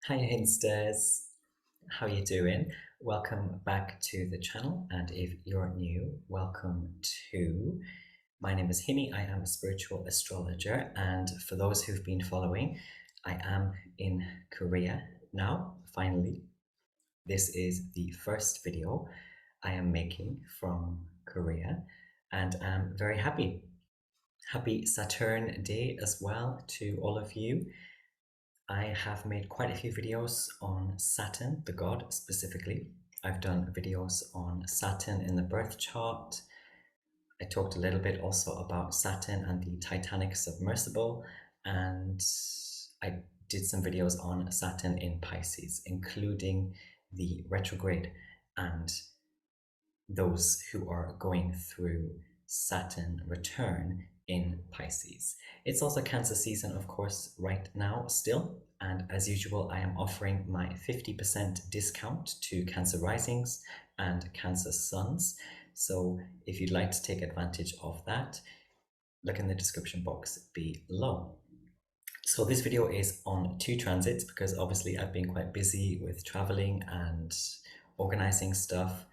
Hi Hinsters, how you doing? Welcome back to the channel, and if you're new, welcome too. My name is Hinny, I am a spiritual astrologer, and for those who've been following, I am in Korea now, finally. This is the first video I am making from Korea, and I'm very happy. Happy Saturn Day as well to all of you. I have made quite a few videos on Saturn, the god specifically. I've done videos on Saturn in the birth chart. I talked a little bit also about Saturn and the Titanic submersible, and I did some videos on Saturn in Pisces, including the retrograde and those who are going through Saturn return in Pisces. It's also Cancer season, of course, right now still. And as usual, I am offering my 50% discount to Cancer Risings and Cancer Suns. So if you'd like to take advantage of that, look in the description box below. So this video is on two transits because obviously I've been quite busy with traveling and organizing stuff.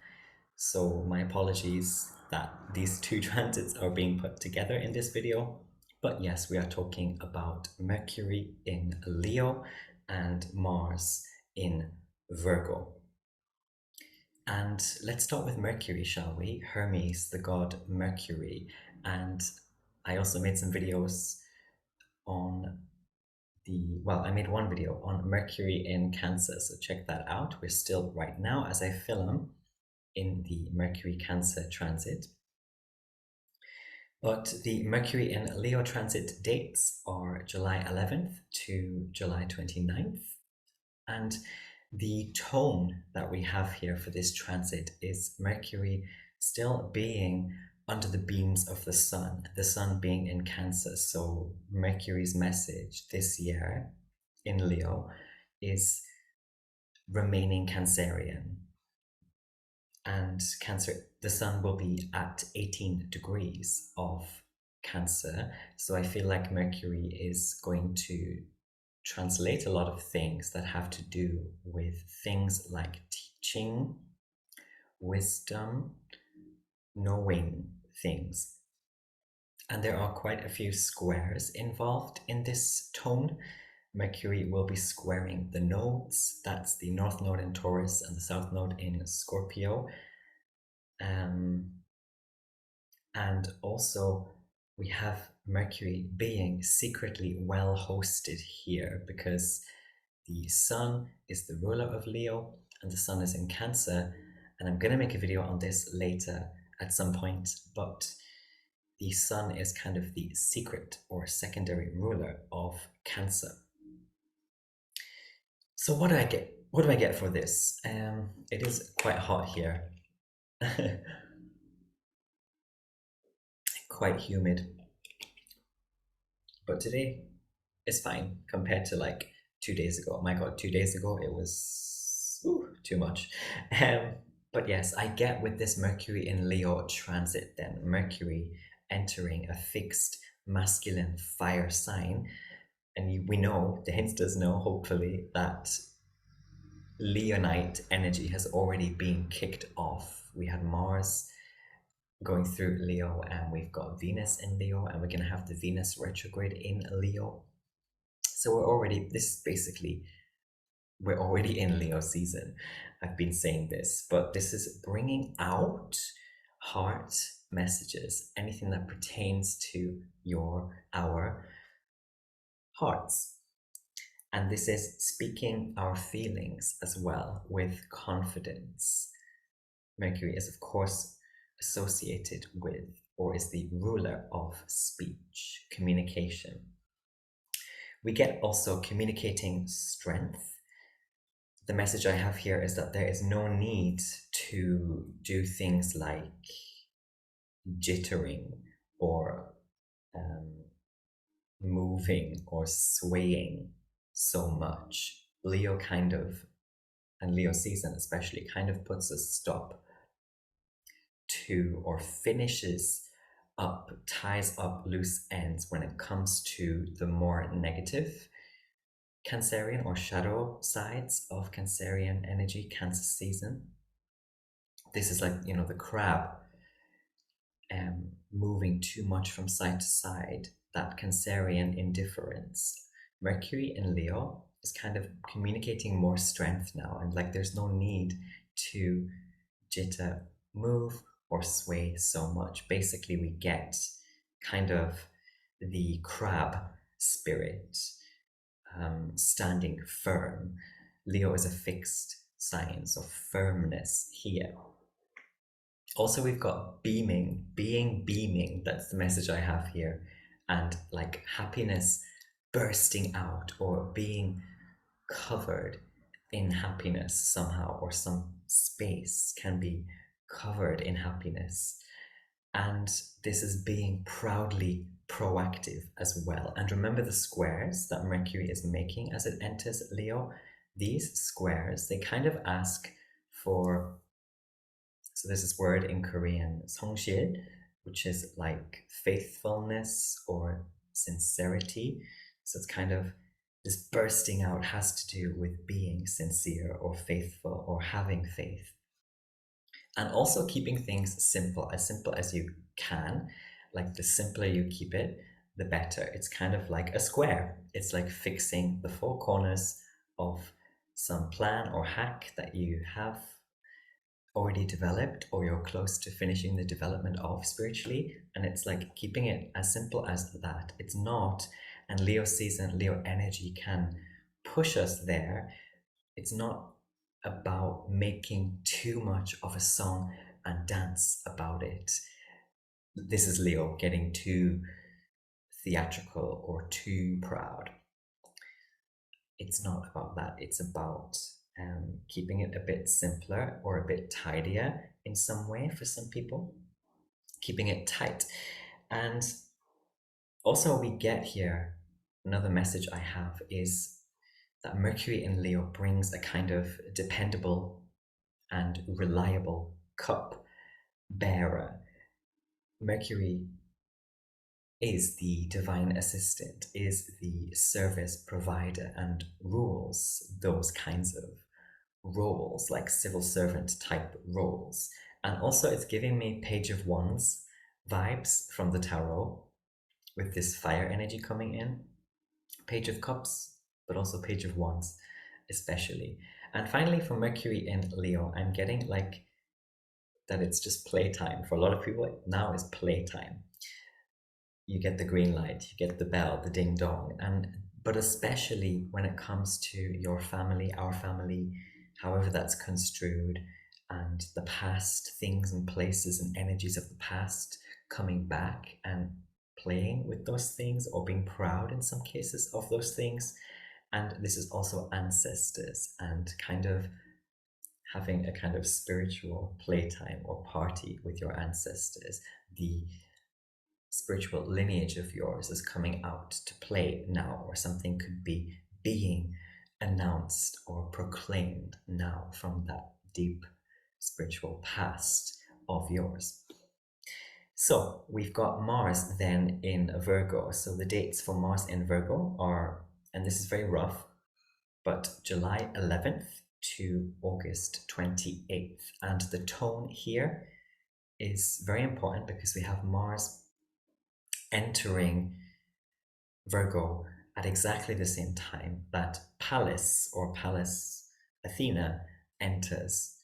So my apologies that these two transits are being put together in this video. But yes, we are talking about Mercury in Leo and Mars in Virgo. And let's start with Mercury, shall we? Hermes, the god Mercury. And I also made some videos on I made one video on Mercury in Cancer, so check that out. We're still right now, as I film, in the Mercury Cancer transit. But the Mercury in Leo transit dates are July 11th to July 29th. And the tone that we have here for this transit is Mercury still being under the beams of the sun being in Cancer. So Mercury's message this year in Leo is remaining Cancerian. And Cancer, the sun will be at 18 degrees of Cancer. So I feel like Mercury is going to translate a lot of things that have to do with things like teaching, wisdom, knowing things. And there are quite a few squares involved in this tone. Mercury will be squaring the nodes. That's the North Node in Taurus and the South Node in Scorpio. And also we have Mercury being secretly well hosted here because the Sun is the ruler of Leo and the Sun is in Cancer. And I'm going to make a video on this later at some point, but the Sun is kind of the secret or secondary ruler of Cancer. So what do I get? What do I get for this? It is quite hot here. Quite humid. But today is fine compared to like 2 days ago. Oh my God, 2 days ago it was too much. But yes, I get with this Mercury in Leo transit then, Mercury entering a fixed masculine fire sign. And we know, the Hinsters know hopefully, that Leonite energy has already been kicked off. We had Mars going through Leo, and we've got Venus in Leo, and we're going to have the Venus retrograde in Leo. So we're already in Leo season. I've been saying this, but this is bringing out heart messages, anything that pertains to our hearts. And this is speaking our feelings as well with confidence. Mercury is, of course, associated with, or is the ruler of speech, communication. We get also communicating strength. The message I have here is that there is no need to do things like jittering or moving or swaying so much. Leo and Leo season especially, kind of puts a stop to, or finishes up, ties up loose ends when it comes to the more negative Cancerian or shadow sides of Cancerian energy, Cancer season. This is like, the crab moving too much from side to side, that Cancerian indifference. Mercury in Leo is kind of communicating more strength now, and like there's no need to jitter, move, or sway so much. Basically, we get kind of the crab spirit standing firm. Leo is a fixed sign, so firmness here. Also, we've got beaming, being beaming. That's the message I have here. And like happiness bursting out or being covered in happiness somehow, or some space can be covered in happiness. And this is being proudly proactive as well. And remember the squares that Mercury is making as it enters Leo? These squares, they kind of ask for, so there's this word in Korean, 성실, which is like faithfulness or sincerity. So it's kind of this bursting out has to do with being sincere or faithful or having faith. And also keeping things simple as you can. Like the simpler you keep it, the better. It's kind of like a square. It's like fixing the four corners of some plan or hack that you have already developed or you're close to finishing the development of spiritually, and it's like keeping it as simple as that. It's not, and Leo season, Leo energy can push us there. It's not about making too much of a song and dance about it. This is Leo getting too theatrical or too proud. It's not about that. It's about keeping it a bit simpler or a bit tidier in some way for some people, keeping it tight. And also, we get here another message I have is that Mercury in Leo brings a kind of dependable and reliable cup bearer. Mercury is the divine assistant, is the service provider, and rules those kinds of roles, like civil servant type roles. And also, it's giving me Page of Wands vibes from the tarot with this fire energy coming in. Page of Cups, but also Page of Wands, especially. And finally, for Mercury in Leo, I'm getting like that it's just playtime. For a lot of people, now is playtime. You get the green light, you get the bell, the ding dong, but especially when it comes to your family, our family, however that's construed, and the past things and places and energies of the past coming back and playing with those things or being proud in some cases of those things. And this is also ancestors and kind of having a kind of spiritual playtime or party with your ancestors. The spiritual lineage of yours is coming out to play now, or something could be being announced or proclaimed now from that deep spiritual past of yours. So we've got Mars then in Virgo. So the dates for Mars in Virgo are, and this is very rough, but July 11th to August 28th. And the tone here is very important because we have Mars entering Virgo at exactly the same time that Pallas or Pallas Athena enters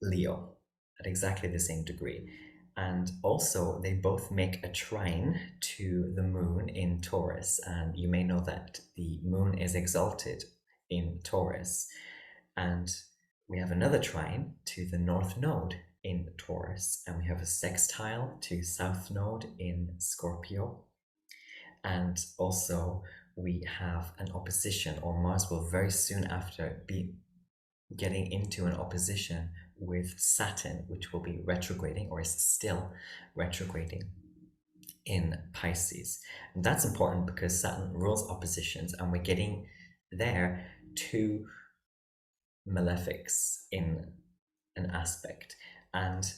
Leo at exactly the same degree. And also, they both make a trine to the moon in Taurus. And you may know that the moon is exalted in Taurus. And we have another trine to the North Node in Taurus. And we have a sextile to South Node in Scorpio. And also, we have an opposition, or Mars will very soon after be getting into an opposition with Saturn, which will be retrograding or is still retrograding in Pisces. And that's important because Saturn rules oppositions, and we're getting there two malefics in an aspect. And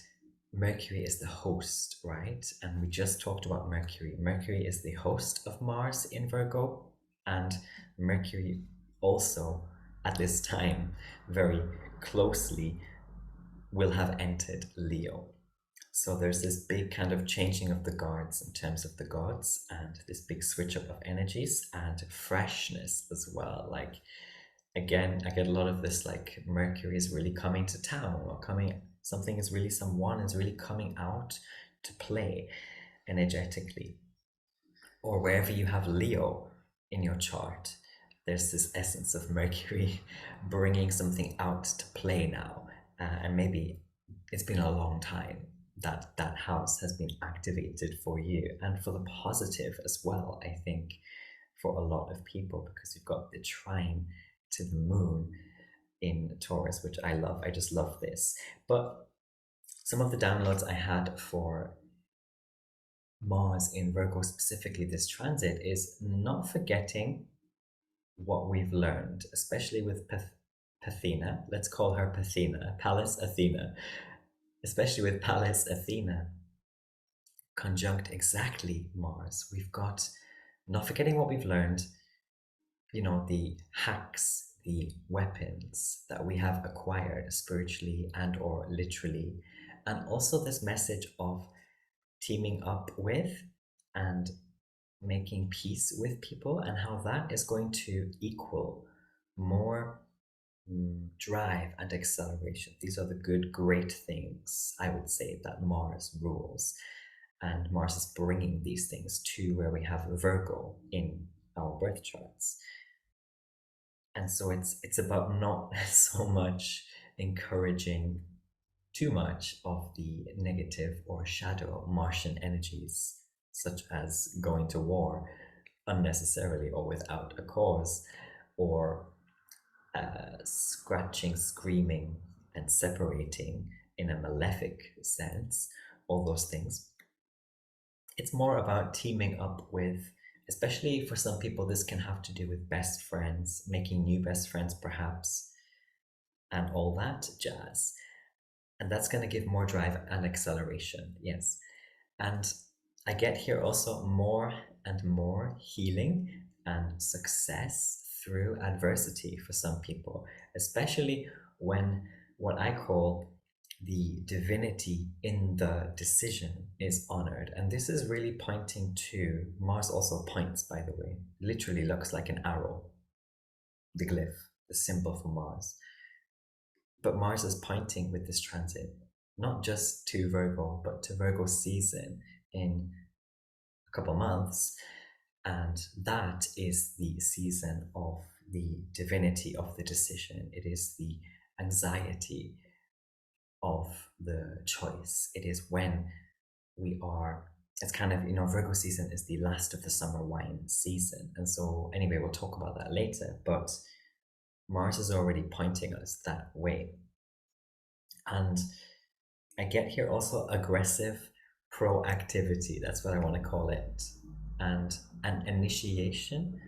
Mercury is the host, right? And we just talked about Mercury. Mercury is the host of Mars in Virgo. And Mercury also at this time very closely will have entered Leo. So there's this big kind of changing of the guards in terms of the gods, and this big switch up of energies and freshness as well. Like, again, I get a lot of this, like Mercury is really coming to town, or someone is really coming out to play energetically. Or wherever you have Leo in your chart, there's this essence of Mercury bringing something out to play now. And maybe it's been a long time that that house has been activated for you, and for the positive as well, I think, for a lot of people, because you've got the trine to the moon in Taurus, which I love. I just love this. But some of the downloads I had for Mars in Virgo, specifically this transit, is not forgetting what we've learned, especially with Pathina. Let's call her Pathina, Pallas Athena, especially with Pallas Athena conjunct exactly Mars. We've got not forgetting what we've learned, the hacks, the weapons that we have acquired spiritually and or literally, and also this message of teaming up with and making peace with people, and how that is going to equal more drive and acceleration. These are the good, great things, I would say, that Mars rules. And Mars is bringing these things to where we have Virgo in our birth charts. And so it's about not so much encouraging too much of the negative or shadow Martian energies, such as going to war unnecessarily or without a cause, or scratching, screaming, and separating in a malefic sense, all those things. It's more about teaming up with, especially for some people, this can have to do with best friends, making new best friends perhaps, and all that jazz. And that's going to give more drive and acceleration, yes. And I get here also more and more healing and success through adversity for some people, especially when what I call the divinity in the decision is honored. And this is really pointing to Mars, also points, by the way, literally looks like an arrow, the glyph, the symbol for Mars. But Mars is pointing with this transit, not just to Virgo, but to Virgo season in a couple months. And that is the season of the divinity of the decision. It is the anxiety of the choice. It is when it's kind of, Virgo season is the last of the summer wine season. And so, anyway, we'll talk about that later. But Mars is already pointing us that way. And I get here also aggressive proactivity. That's what I want to call it. And an initiation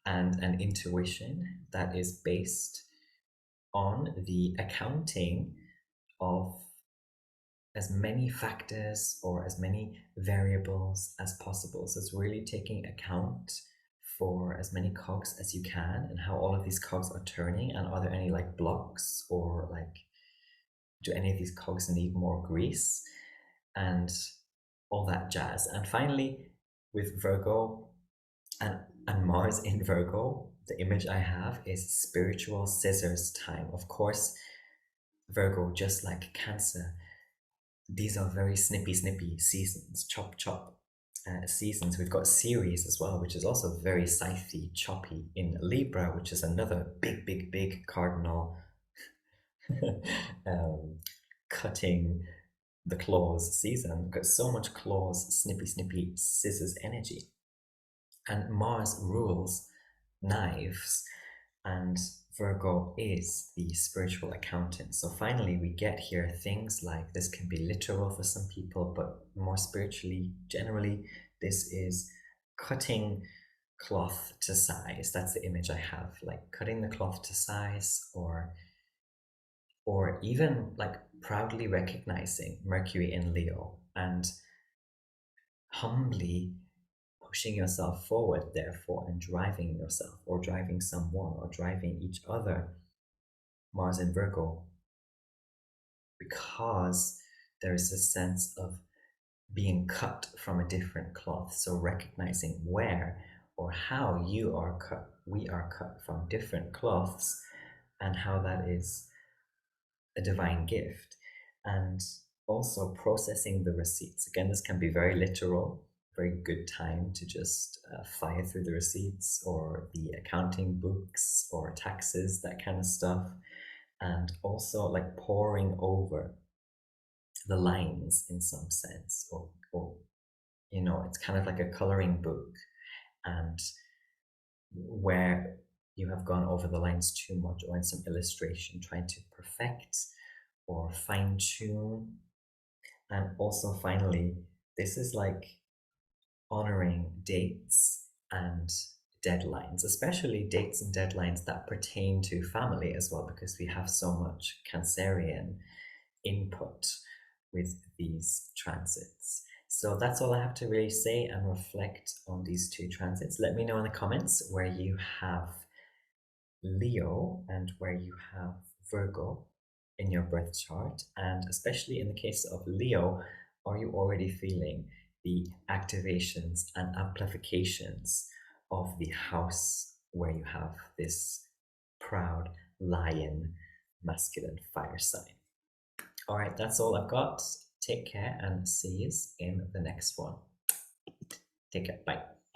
and an intuition that is based on the accounting of as many factors or as many variables as possible. So it's really taking account for as many cogs as you can, and how all of these cogs are turning, and are there any like blocks, or like, do any of these cogs need more grease, and all that jazz. And finally, with Virgo and Mars in Virgo, the image I have is spiritual scissors time. Of course, Virgo, just like Cancer, these are very snippy seasons, chop seasons. We've got Ceres as well, which is also very scythy, choppy in Libra, which is another big cardinal cutting the claws season. We've got so much claws, snippy scissors energy. And Mars rules knives, and Virgo is the spiritual accountant. So finally, we get here things like, this can be literal for some people, but more spiritually, generally, this is cutting cloth to size. That's the image I have, like cutting the cloth to size, or even like proudly recognizing Mercury in Leo and humbly pushing yourself forward, therefore, and driving yourself, or driving someone, or driving each other. Mars in Virgo, because there is a sense of being cut from a different cloth. So recognizing where or how you are cut, we are cut from different cloths, and how that is a divine gift. And also processing the receipts. Again, this can be very literal, very good time to just fire through the receipts or the accounting books or taxes, that kind of stuff. And also like poring over the lines in some sense, or it's kind of like a coloring book, and where you have gone over the lines too much, or in some illustration trying to perfect or fine tune. And also finally, this is like honoring dates and deadlines, especially dates and deadlines that pertain to family as well, because we have so much Cancerian input with these transits. So that's all I have to really say and reflect on these two transits. Let me know in the comments where you have Leo and where you have Virgo in your birth chart. And especially in the case of Leo, are you already feeling the activations and amplifications of the house where you have this proud lion masculine fire sign? All right, that's all I've got. Take care and see you in the next one. Take care. Bye.